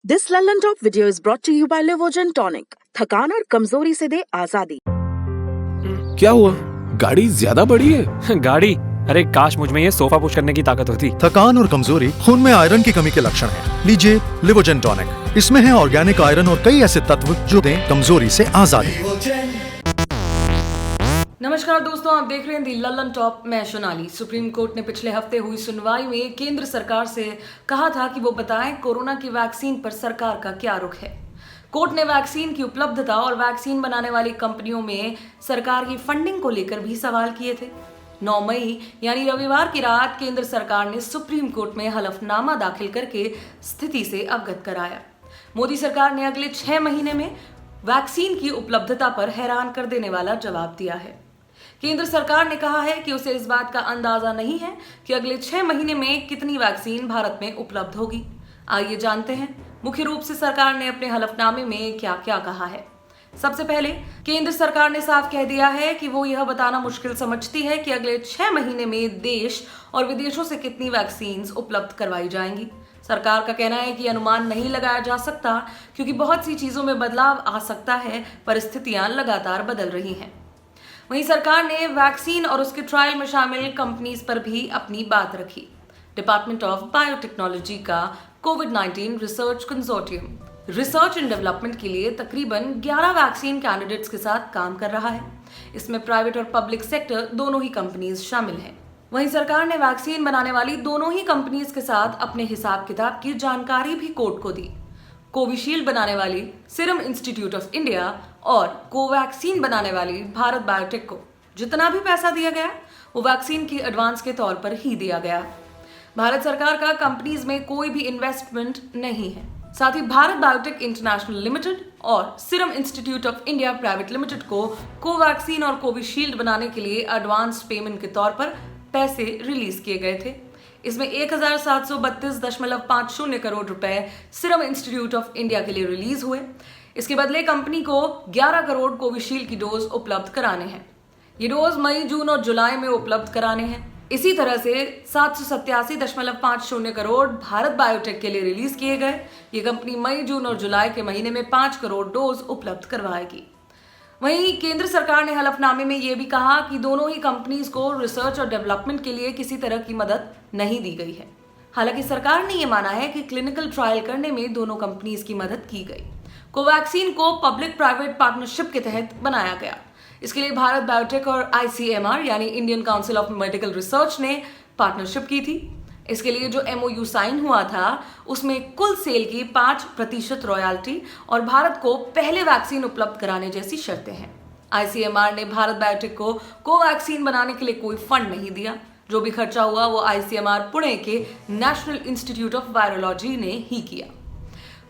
This Lallantop video is brought to you by Livogen tonic. थकान और कमजोरी से दे आजादी। क्या हुआ? गाड़ी ज्यादा बड़ी है। गाड़ी? अरे काश मुझ में ये सोफा पुश करने की ताकत होती। थकान और कमजोरी खून में आयरन की कमी के लक्षण हैं। लीजिए लिवोजन टॉनिक। इसमें है ऑर्गेनिक आयरन और कई ऐसे तत्व जो दें कमजोरी से आजादी। नमस्कार दोस्तों, आप देख रहे हैं दी ललन टॉप। मैं सोनाली। सुप्रीम कोर्ट ने पिछले हफ्ते हुई सुनवाई में केंद्र सरकार से कहा था कि वो बताएं कोरोना की वैक्सीन पर सरकार का क्या रुख है। कोर्ट ने वैक्सीन की उपलब्धता और वैक्सीन बनाने वाली कंपनियों में सरकार की फंडिंग को लेकर भी सवाल किए थे। 9 मई यानी रविवार की रात केंद्र सरकार ने सुप्रीम कोर्ट में हलफनामा दाखिल करके स्थिति से अवगत कराया। मोदी सरकार ने अगले 6 महीने में वैक्सीन की उपलब्धता पर हैरान कर देने वाला जवाब दिया है। केंद्र सरकार ने कहा है कि उसे इस बात का अंदाजा नहीं है कि अगले 6 महीने में कितनी वैक्सीन भारत में उपलब्ध होगी। आइए जानते हैं मुख्य रूप से सरकार ने अपने हलफनामे में क्या क्या कहा है। सबसे पहले केंद्र सरकार ने साफ कह दिया है कि वो यह बताना मुश्किल समझती है कि अगले 6 महीने में देश और विदेशों से कितनी वैक्सीन उपलब्ध करवाई जाएंगी। सरकार का कहना है कि अनुमान नहीं लगाया जा सकता क्योंकि बहुत सी चीजों में बदलाव आ सकता है, परिस्थितियां लगातार बदल रही हैं। वहीं सरकार ने वैक्सीन और उसके ट्रायल में शामिल कंपनीज पर भी अपनी बात रखी। डिपार्टमेंट ऑफ बायोटेक्नोलॉजी का कोविड-19 research consortium research and development के लिए तकरीबन 11 वैक्सीन कैंडिडेट्स के साथ काम कर रहा है। इसमें प्राइवेट और पब्लिक सेक्टर दोनों ही कंपनीज शामिल हैं। वहीं सरकार ने वैक्सीन बनाने वाली दोनों ही कंपनीज के साथ अपने हिसाब किताब की जानकारी भी कोर्ट को दी। कोविशील्ड बनाने वाली सीरम इंस्टीट्यूट ऑफ इंडिया और कोवैक्सीन बनाने वाली भारत बायोटेक को जितना भी पैसा दिया गया वो वैक्सीन की एडवांस के तौर पर ही दिया गया। भारत सरकार का कंपनीज में कोई भी इन्वेस्टमेंट नहीं है। साथ ही भारत बायोटेक इंटरनेशनल लिमिटेड और serum institute of India private limited को कोवैक्सीन और कोविशील्ड बनाने के लिए एडवांस पेमेंट के तौर पर पैसे रिलीज किए गए थे। इसमें 1732.50 करोड़ रुपए सीरम इंस्टीट्यूट ऑफ इंडिया के लिए रिलीज हुए। इसके बदले कंपनी को 11 करोड़ कोविशील्ड की डोज उपलब्ध कराने हैं। ये डोज मई, जून और जुलाई में उपलब्ध कराने हैं। इसी तरह से 787.50 करोड़ भारत बायोटेक के लिए रिलीज किए गए। ये कंपनी मई, जून और जुलाई के महीने में 5 करोड़ डोज उपलब्ध करवाएगी। वहीं केंद्र सरकार ने हलफनामे में यह भी कहा कि दोनों ही कंपनीज को रिसर्च और डेवलपमेंट के लिए किसी तरह की मदद नहीं दी गई है। हालांकि सरकार ने यह माना है कि क्लिनिकल ट्रायल करने में दोनों कंपनीज की मदद की गई। कोवैक्सीन को पब्लिक प्राइवेट पार्टनरशिप के तहत बनाया गया। इसके लिए भारत बायोटेक और ICMR यानी Indian council of medical research ने पार्टनरशिप की थी। इसके लिए जो MOU साइन हुआ था उसमें कुल सेल की 5% रॉयल्टी और भारत को पहले वैक्सीन उपलब्ध कराने जैसी शर्तें हैं। ICMR ने भारत बायोटेक को कोवैक्सीन बनाने के लिए कोई फंड नहीं दिया। जो भी खर्चा हुआ वो ICMR पुणे के नेशनल इंस्टीट्यूट ऑफ वायरोलॉजी ने ही किया।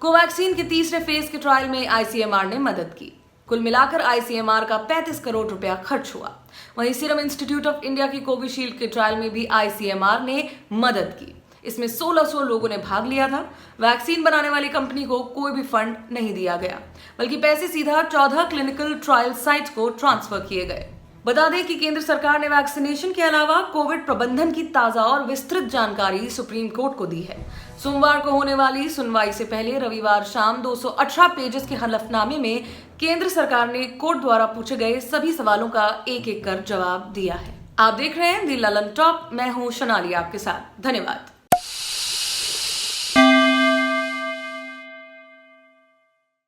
कोवैक्सीन के तीसरे फेज के ट्रायल में ICMR ने मदद की। कुल मिलाकर ICMR का 35 करोड़ रुपया खर्च हुआ। वहीं सीरम इंस्टीट्यूट ऑफ इंडिया की कोविशील्ड के ट्रायल में भी ICMR ने मदद की। इसमें 1600 लोगों ने भाग लिया था। वैक्सीन बनाने वाली कंपनी को कोई भी फंड नहीं दिया गया, बल्कि पैसे सीधा 14 क्लिनिकल ट्रायल साइट्स को ट्रांसफर किए गए। बता दें कि केंद्र सरकार ने वैक्सीनेशन के अलावा कोविड प्रबंधन की ताजा और विस्तृत जानकारी सुप्रीम कोर्ट को दी है। सोमवार को होने वाली सुनवाई से पहले रविवार शाम 218 पेजेस के हलफनामे में केंद्र सरकार ने कोर्ट द्वारा पूछे गए सभी सवालों का एक एक कर जवाब दिया है। आप देख रहे हैं दी ललन टॉप। मैं हूं सोनाली आपके साथ। धन्यवाद।